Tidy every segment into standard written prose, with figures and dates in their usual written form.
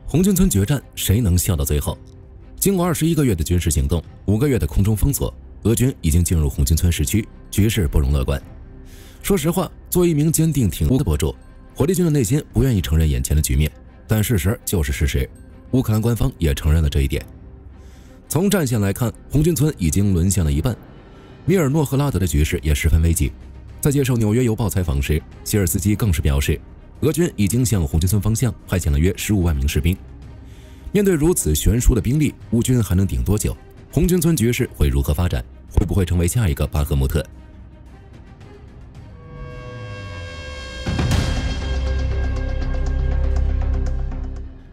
紅軍村決戰，誰能笑到最後？經過21個月的軍事行動，5個月的空中封鎖，俄軍已經進入紅軍村市區，局勢不容樂觀。說實話，作為一名堅定挺烏的博主，火力軍的內心不願意承認眼前的局面，但事實就是事實。烏克蘭官方也承認了這一點。從戰線來看，紅軍村已經淪陷了一半，米爾諾赫拉德的局勢也十分危急。在接受《紐約郵報》採訪時，希爾斯基更是表示，俄軍已經向紅軍村方向派遣了約15萬名士兵。面對如此悬殊的兵力，烏軍還能頂多久？紅軍村局勢會如何發展？會不會成為下一個巴赫穆特？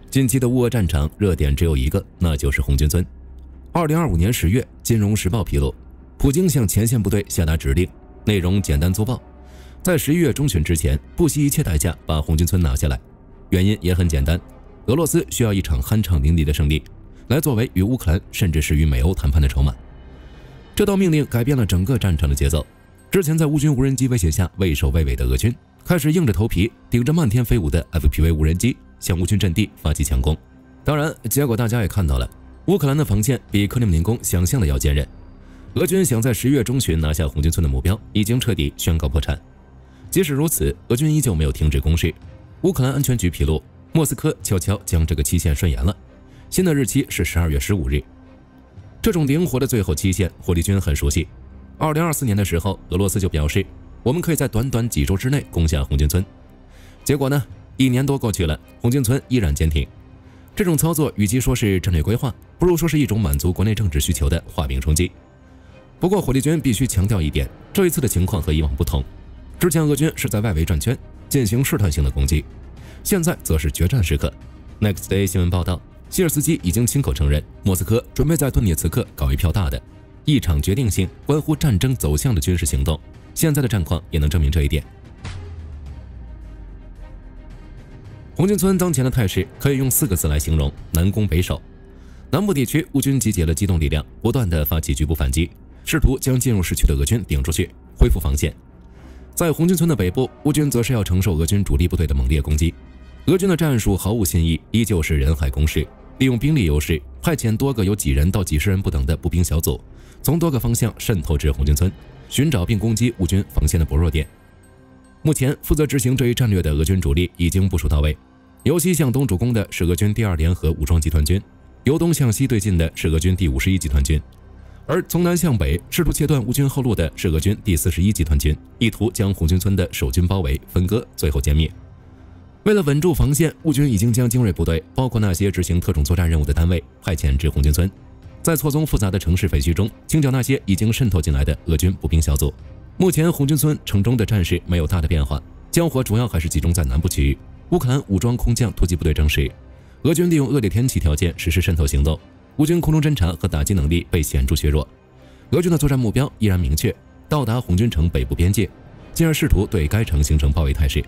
近期的烏俄戰場熱點只有一個，那就是紅軍村。2025年10月，《金融時報》披露，普京向前線部隊下達指令，內容簡單粗暴，在11月中旬之前，不惜一切代價把紅軍村拿下來。原因也很簡單，俄羅斯需要一場酣暢淋漓的勝利，來作為與烏克蘭甚至是與美歐談判的籌碼。這道命令改變了整個戰場的節奏。之前在烏軍無人機威脅下畏首畏尾的俄軍，開始硬着頭皮頂着漫天飛舞的 FPV 無人機向烏軍陣地發起強攻。當然，結果大家也看到了，烏克蘭的防線比克里姆林宮想象的要堅韌。俄軍想在10月中旬拿下紅軍村的目標已經徹底宣告破產。即使如此，俄軍依舊沒有停止攻勢。烏克蘭安全局披露，莫斯科悄悄將這個期限順延了，新的日期是12月15日。這種靈活的最後期限，火力軍很熟悉。2024年的時候，俄羅斯就表示，我們可以在短短幾周之內攻下紅軍村。結果呢，1年多過去了，紅軍村依然堅挺。這種操作與其說是戰略規劃，不如說是一種滿足國內政治需求的畫餅充飢。不過火力軍必須強調一點，這一次的情況和以往不同。之前俄軍是在外圍轉圈，進行試探性的攻擊，現在則是決戰時刻。Nextday 新聞報道，希爾斯基已經親口承認，莫斯科準備在頓涅茨克搞一票大的，一場決定性、關乎戰爭走向的軍事行動。現在的戰況也能證明這一點。紅軍村當前的態勢可以用4個字來形容：南攻北守。南部地區，烏軍集結了機動力量，不斷地發起局部反擊，試圖將進入市區的俄軍頂出去，恢復防線。在紅軍村的北部，烏軍則是要承受俄軍主力部隊的猛烈攻擊。俄軍的戰術毫無新意，依舊是人海攻勢，利用兵力優勢，派遣多個由幾人到幾十人不等的步兵小組，從多個方向滲透至紅軍村，尋找並攻擊烏軍防線的薄弱點。目前負責執行這一戰略的俄軍主力已經部署到位，由西向東主攻的是俄軍第2聯合武裝集團軍，由東向西对进的是俄軍第51集團軍，而從南向北試圖切斷烏軍後路的是俄軍第41集團軍，意圖將紅軍村的守軍包圍分割，最後殲滅。為了穩住防線，烏軍已經將精銳部隊，包括那些執行特種作戰任務的單位，派遣至紅軍村，在錯綜複雜的城市废墟中清剿那些已經滲透進來的俄軍步兵小組。目前紅軍村城中的戰事沒有大的变化，交火主要還是集中在南部区域。烏克蘭武装空降突擊部隊證實，俄軍利用惡劣天氣條件實施滲透行動，烏軍空中偵察和打擊能力被顯著削弱。俄軍的作戰目標依然明確，到達紅軍城北部邊界，進而試圖對該城形成包圍態勢。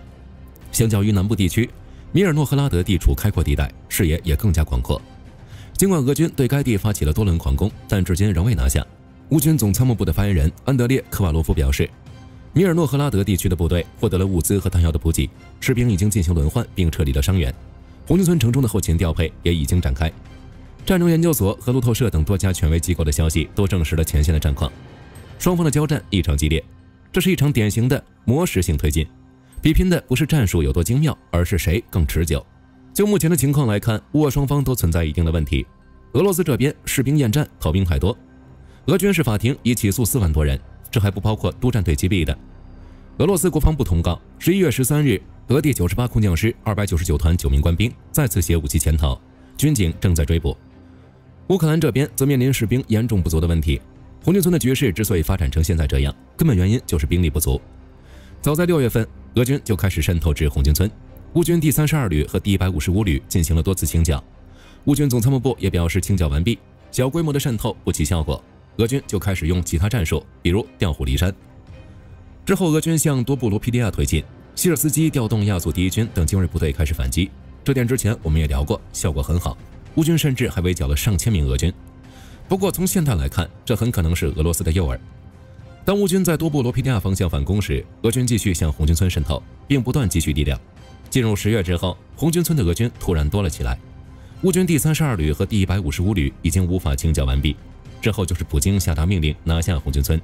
相較於南部地區，米爾諾赫拉德地處開闊地帶，視野也更加廣闊。儘管俄軍對該地發起了多輪狂攻，但至今仍未拿下。烏軍總參謀部的發言人安德烈·科瓦洛夫表示，米爾諾赫拉德地區的部队獲得了物資和彈藥的補給，士兵已經進行輪換並撤離了傷員。紅軍村城中的後勤調配也已經展開。戰爭研究所和路透社等多家權威機構的消息都證實了前線的戰況，雙方的交戰異常激烈，這是一場典型的模式性推进，比拼的不是戰術有多精妙，而是誰更持久。就目前的情況來看，烏俄雙方都存在一定的問題。俄羅斯這邊士兵厭戰，逃兵太多，俄軍事法庭已起訴4萬多人，這還不包括督戰队击毙的。俄羅斯国防部通告，11月13日，俄第98空降師299團9名官兵再次携武器潛逃，軍警正在追捕。烏克蘭這邊則面臨士兵嚴重不足的問題。紅軍村的局勢之所以發展成現在這樣，根本原因就是兵力不足。早在6月份，俄軍就開始滲透至紅軍村，烏軍第32旅和第155旅進行了多次清剿。烏軍總參謀部也表示清剿完畢，小規模的滲透不起效果，俄軍就開始用其他戰術，比如調虎離山。之後，俄軍向多布羅皮利亞推進，希爾斯基調動亞速第1軍等精銳部队開始反擊。這點之前我們也聊過，效果很好，烏軍甚至還圍剿了上千名俄軍。不過從現在來看，這很可能是俄羅斯的誘餌。當烏軍在多布羅皮利亞方向反攻時，俄軍繼續向紅軍村滲透，並不斷積蓄力量。進入10月之後，紅軍村的俄軍突然多了起來。烏軍第32旅和第155旅已經無法清剿完畢，之後就是普京下達命令拿下紅軍村。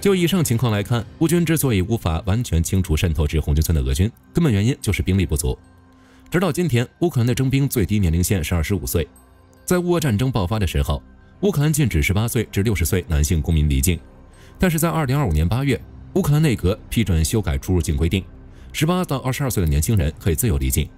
就以上情況來看，烏軍之所以無法完全清除滲透至紅軍村的俄軍，根本原因就是兵力不足。直到今天，烏克蘭的徵兵最低年齡線是25歲。在烏俄戰爭爆發的時候，烏克蘭禁止18歲至60歲男性公民離境，但是在2025年8月，烏克蘭內閣批准修改出入境規定，18到22歲的年輕人可以自由離境。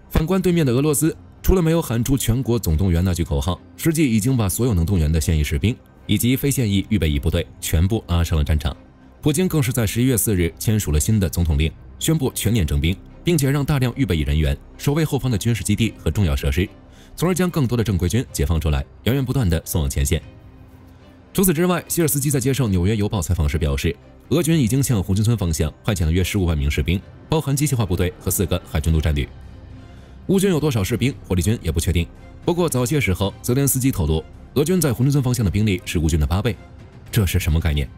反觀對面的俄羅斯，除了沒有喊出全國總動員那句口號，實際已經把所有能動員的现役士兵以及非现役預備役部隊全部拉上了戰場。普京更是在11月4日簽署了新的總統令，宣布全面徵兵，並且讓大量預備役人員守衛後方的軍事基地和重要設施，從而將更多的正規軍解放出來，源源不斷地送往前線。除此之外，希尔斯基在接受《紐約郵報》採訪時表示，俄軍已經向紅軍村方向派遣了約15萬名士兵，包含機械化部隊和4個海軍陸戰旅。烏軍有多少士兵，火力軍也不確定。不過早些時候，澤連斯基透露，俄軍在紅軍村方向的兵力是烏軍的8倍。這是什麼概念？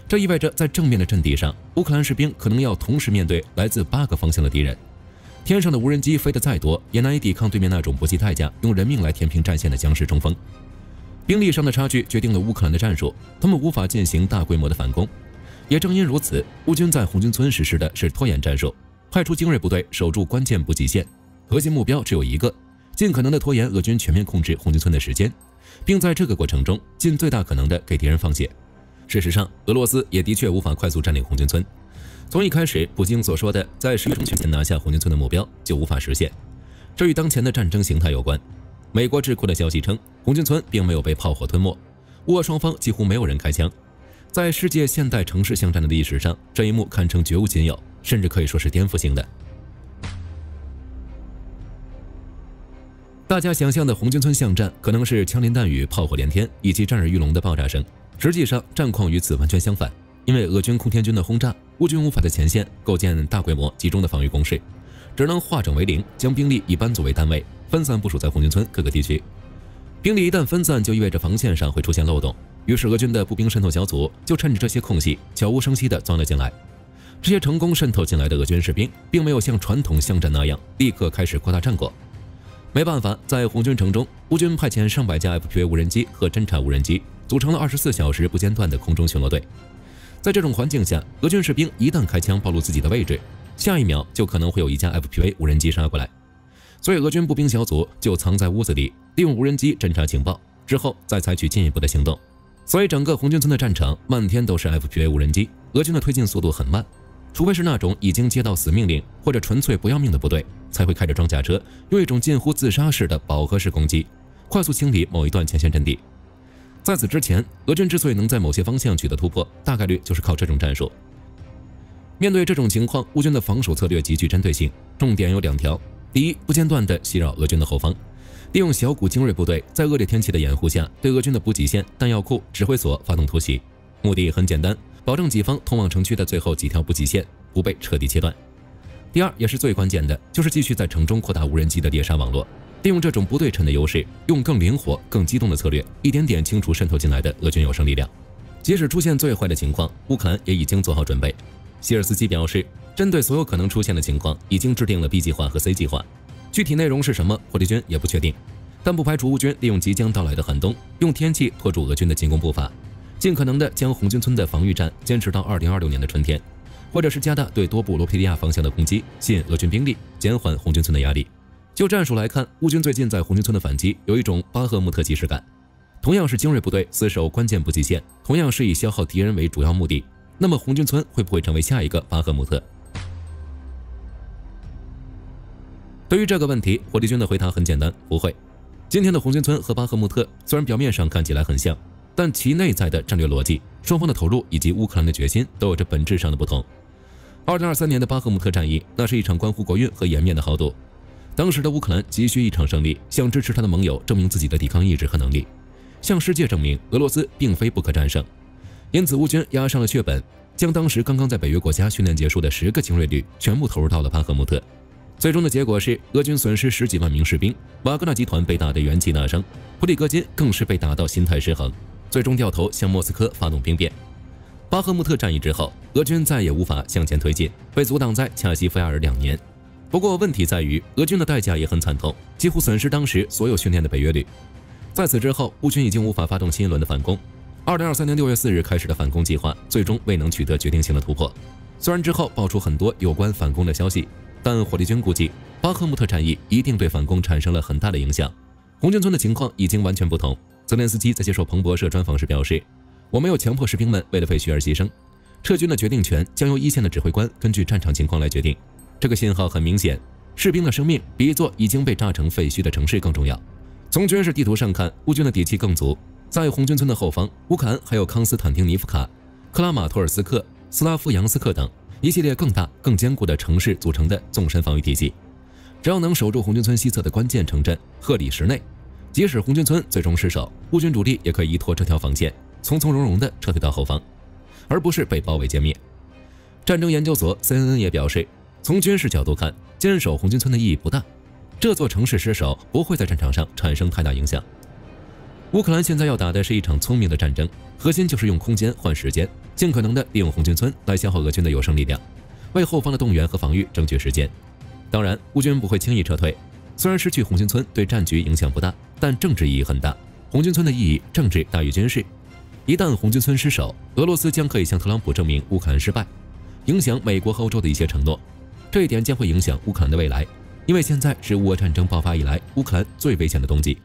這意味着在正面的陣地上，烏克蘭士兵可能要同時面對來自8個方向的敵人。天上的無人機飛得再多，也難以抵抗對面那種不計代價用人命來填平戰線的僵屍冲锋。兵力上的差距決定了烏克蘭的戰術，他們無法進行大規模的反攻。也正因如此，烏軍在紅軍村實施的是拖延戰術，派出精銳部隊守住關鍵補給線，核心目標只有一個，盡可能的拖延俄軍全面控制紅軍村的時間，並在這個過程中盡最大可能的給敵人放血。事實上，俄羅斯也的確無法快速佔領紅軍村。從一開始，普京所說的在10月中旬前拿下紅軍村的目標就無法實現，這與當前的戰爭形態有關。美國智庫的消息稱，紅軍村並沒有被炮火吞沒，烏俄雙方幾乎沒有人開槍。在世界現代城市巷戰的歷史上，這一幕堪稱絕無僅有，甚至可以說是顛覆性的。大家想象的紅軍村巷戰可能是槍林彈雨、炮火連天以及震耳欲聾的爆炸聲，實際上戰況與此完全相反。因為俄軍空天軍的轟炸，烏軍無法在前線構建大規模集中的防禦工事，只能化整為零，將兵力以班組為單位分散部署在紅軍村各個地区。兵力一旦分散，就意味着防線上會出現漏洞，於是俄軍的步兵滲透小組就趁着這些空隙，悄無聲息地鑽了進來。這些成功滲透進來的俄軍士兵，並沒有像傳統巷戰那樣立刻開始擴大戰果。沒辦法，在紅軍城中，烏軍派遣上百架 FPV 無人機和偵察無人機，組成了24小時不間斷的空中巡邏隊。在這種環境下，俄軍士兵一旦開槍暴露自己的位置，下一秒就可能會有一架 FPV 無人機殺過來。所以俄軍步兵小組就藏在屋子裡，利用無人機偵察情報，之後再採取進一步的行動。所以整個紅軍村的戰場漫天都是 FPV 無人機，俄軍的推進速度很慢，除非是那種已經接到死命令或者纯粹不要命的部隊，才會開着裝甲車，用一種近乎自殺式的飽和式攻擊，快速清理某一段前線陣地。在此之前，俄軍之所以能在某些方向取得突破，大概率就是靠這種戰術。面對這種情況，烏軍的防守策略極具針對性，重點有2條：第一，不間斷地襲擾俄軍的後方，利用小股精銳部隊在惡劣天氣的掩護下，對俄軍的補給線、彈藥庫、指揮所發動突襲。目的很簡單，保證己方通往城區的最後幾條補給線不被徹底切斷。第二，也是最關鍵的，就是繼續在城中擴大無人機的獵殺網絡。利用這種不對稱的優勢，用更靈活、更機動的策略，一點點清除滲透進來的俄軍有生力量。即使出現最壞的情況，烏克蘭也已經做好準備。希爾斯基表示，針對所有可能出現的情況，已經制定了 B 計劃和 C 計劃，具體內容是什麼，火力軍也不確定，但不排除烏軍利用即將到來的寒冬，用天氣拖住俄軍的進攻步伐，盡可能的將紅軍村的防禦戰堅持到2026年的春天，或者是加大對多布羅皮利亞方向的攻擊，吸引俄軍兵力，減緩紅軍村的壓力。就戰術來看，烏軍最近在紅軍村的反擊有一種巴赫穆特即視感。同樣是精銳部隊死守關鍵補給線，同樣是以消耗敵人為主要目的，那麼紅軍村會不會成為下一個巴赫穆特？對於這個問題，火力軍的回答很簡單，不會。今天的紅軍村和巴赫穆特雖然表面上看起來很像，但其內在的戰略邏輯、雙方的投入以及烏克蘭的決心都有着本質上的不同。2023年的巴赫穆特戰役，那是一場關乎國運和颜面的豪賭。當時的烏克蘭急需一場勝利，向支持他的盟友證明自己的抵抗意志和能力，向世界證明俄羅斯並非不可戰勝。因此，烏軍押上了血本，將當時刚刚在北約國家訓練結束的10個精銳旅全部投入到了巴赫穆特。最終的結果是，俄軍損失10幾萬名士兵，瓦格納集團被打得元气大傷，普里戈金更是被打到心態失衡，最終掉頭向莫斯科发動兵變。巴赫穆特戰役之後，俄軍再也無法向前推進，被阻擋在恰西菲亞爾2年。不過問題在於，俄軍的代價也很慘痛，幾乎損失當時所有訓練的北約旅。在此之後，烏軍已經無法發動新一輪的反攻。2023年6月4日開始的反攻計劃，最終未能取得決定性的突破。雖然之後爆出很多有關反攻的消息，但火力軍估計，巴赫穆特戰役一定對反攻產生了很大的影響。紅軍村的情況已經完全不同。澤連斯基在接受彭博社專訪時表示：“我沒有強迫士兵們為了廢墟而犧牲，撤軍的決定權將由一線的指揮官根據戰場情況來決定。”這個信號很明顯，士兵的生命比一座已經被炸成廢墟的城市更重要。從軍事地圖上看，烏軍的底氣更足。在紅軍村的後方，烏克蘭還有康斯坦丁尼夫卡、克拉馬托爾斯克、斯拉夫揚斯克等一系列更大、更堅固的城市組成的縱深防禦體系。只要能守住紅軍村西側的關鍵城鎮赫里什內，即使紅軍村最終失守，烏軍主力也可以依托這條防線，從從容容地撤退到後方，而不是被包圍殲滅。戰爭研究所 CNN 也表示，從軍事角度看，堅守紅軍村的意義不大，這座城市失守不會在戰場上產生太大影響。烏克蘭現在要打的是一場聰明的戰爭，核心就是用空間換時間，盡可能的利用紅軍村來消耗俄軍的有生力量，為後方的動員和防禦爭取時間。當然，烏軍不會輕易撤退，雖然失去紅軍村對戰局影響不大，但政治意義很大。紅軍村的意義，政治大於軍事。一旦紅軍村失守，俄羅斯將可以向特朗普證明烏克蘭失敗，影響美國和歐洲的一些承諾。這一點將會影響烏克蘭的未來，因為現在是烏俄戰爭爆發以來烏克蘭最危險的冬季。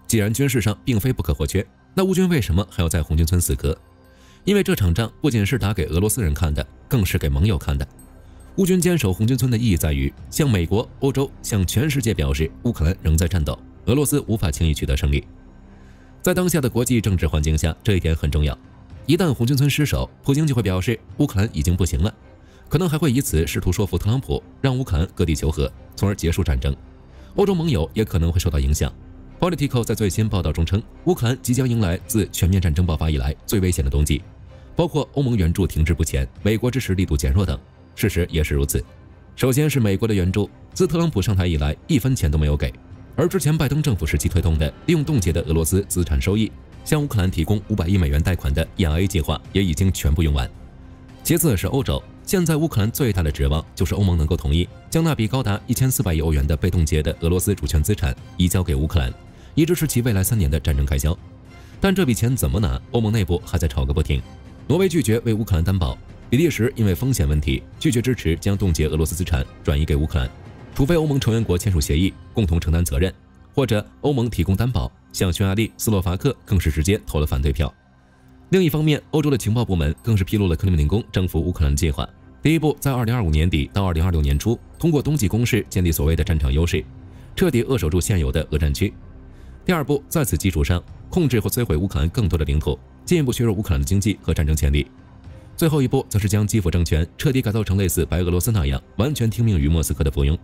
既然軍事上並非不可或缺，那烏軍為什麼還要在紅軍村死磕？因為這場仗不僅是打給俄羅斯人看的，更是給盟友看的。烏軍堅守紅軍村的意義在於向美國、歐洲、向全世界表示烏克蘭仍在戰鬥，俄羅斯無法輕易取得勝利。在當下的國際政治環境下，這一點很重要。一旦紅軍村失守，普京就會表示烏克蘭已經不行了，可能還會以此試圖說服特朗普，讓烏克蘭割地求和，從而結束戰爭。歐洲盟友也可能會受到影響。Politico 在最新報道中稱，烏克蘭即將迎來自全面戰爭爆發以來最危險的冬季，包括歐盟援助停滯不前，美國支持力度減弱等。事實也是如此。首先是美國的援助，自特朗普上台以來1分錢都没有給，而之前拜登政府時期推動的利用凍結的俄羅斯資產收益向烏克蘭提供500億美元貸款的 ERA 計劃也已經全部用完。其次是歐洲，現在烏克蘭最大的指望就是歐盟能夠同意將那筆高達1400億歐元的被凍結的俄羅斯主權資產移交給烏克蘭，以支持其未來3年的戰爭開銷。但這筆錢怎麼拿，歐盟內部還在吵個不停。挪威拒絕為烏克蘭擔保，比利時因為風險問題拒絕支持將凍結俄羅斯資產轉移給烏克蘭，除非歐盟成員國簽署協議，共同承擔責任，或者歐盟提供擔保。像匈牙利、斯洛伐克更是直接投了反对票。另一方面，歐洲的情報部门更是披露了克里姆林宮征服烏克蘭的計劃。第一步，在2025年底到2026年初，通過冬季攻勢建立所謂的戰場優勢，徹底扼守住現有的俄戰區。第二步，在此基礎上控制或摧毀烏克蘭更多的領土，進一步削弱烏克蘭的經濟和戰爭潛力。最後一步，則是將基輔政權徹底改造成類似白俄羅斯那樣完全聽命於莫斯科的附庸。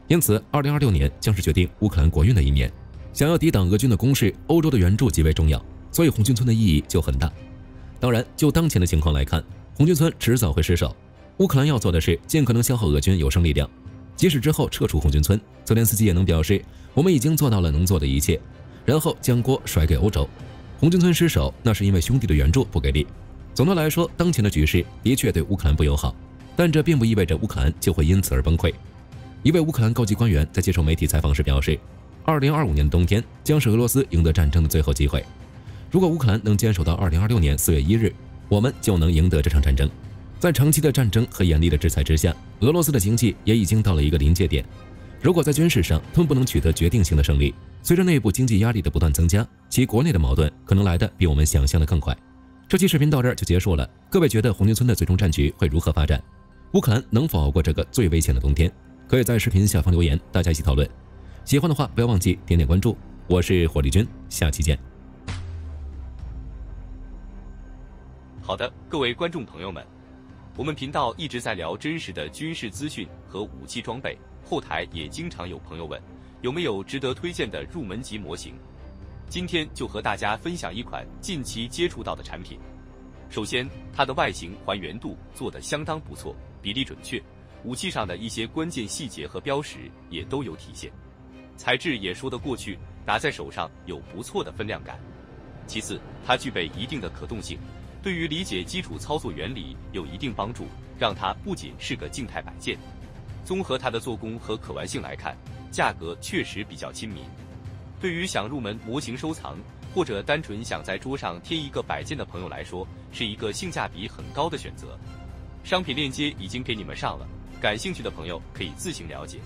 因此，2026年將是決定烏克蘭國運的一年。想要抵擋俄軍的攻勢，歐洲的援助极為重要，所以紅軍村的意義就很大。當然，就当前的情況來看，紅軍村遲早會失守。烏克蘭要做的是盡可能消耗俄軍有生力量，即使之後撤出紅軍村，澤連斯基也能表示我們已經做到了能做的一切，然後將鍋甩給歐洲。紅軍村失守，那是因為兄弟的援助不給力。總的來說，當前的局勢的確對烏克蘭不友好，但這並不意味着烏克蘭就會因此而崩溃。一位烏克蘭高級官員在接受媒體採訪時表示，2025年的冬天將是俄羅斯贏得戰爭的最後機會。如果烏克蘭能堅守到2026年4月1日，我們就能贏得這場戰爭。在長期的戰爭和嚴厲的制裁之下，俄羅斯的經濟也已經到了一個臨界點。如果在軍事上他們不能取得決定性的勝利，隨着內部經濟壓力的不斷增加，其國內的矛盾可能來得比我們想象的更快。這期視頻到這兒就結束了。各位覺得紅軍村的最終戰局會如何發展？烏克蘭能否熬過這個最危險的冬天？可以在視頻下方留言，大家一起討論。喜歡的話不要忘記點點關注，我是火力軍，下期見。好的，各位觀眾朋友們，我們頻道一直在聊真實的軍事資訊和武器裝備，後台也經常有朋友問，有沒有值得推薦的入門級模型？今天就和大家分享一款近期接觸到的產品。首先，它的外形還原度做得相當不錯，比例準確，武器上的一些關鍵細節和標識也都有體現。材質也說得過去，打在手上有不錯的分量感。其次，它具備一定的可動性，對於理解基礎操作原理有一定幫助，讓它不僅是個靜態擺件。綜合它的做工和可玩性來看，價格確實比較親民。對於想入門模型收藏，或者單純想在桌上貼一個擺件的朋友來說，是一個性價比很高的選擇。商品鏈接已經給你們上了，感興趣的朋友可以自行了解。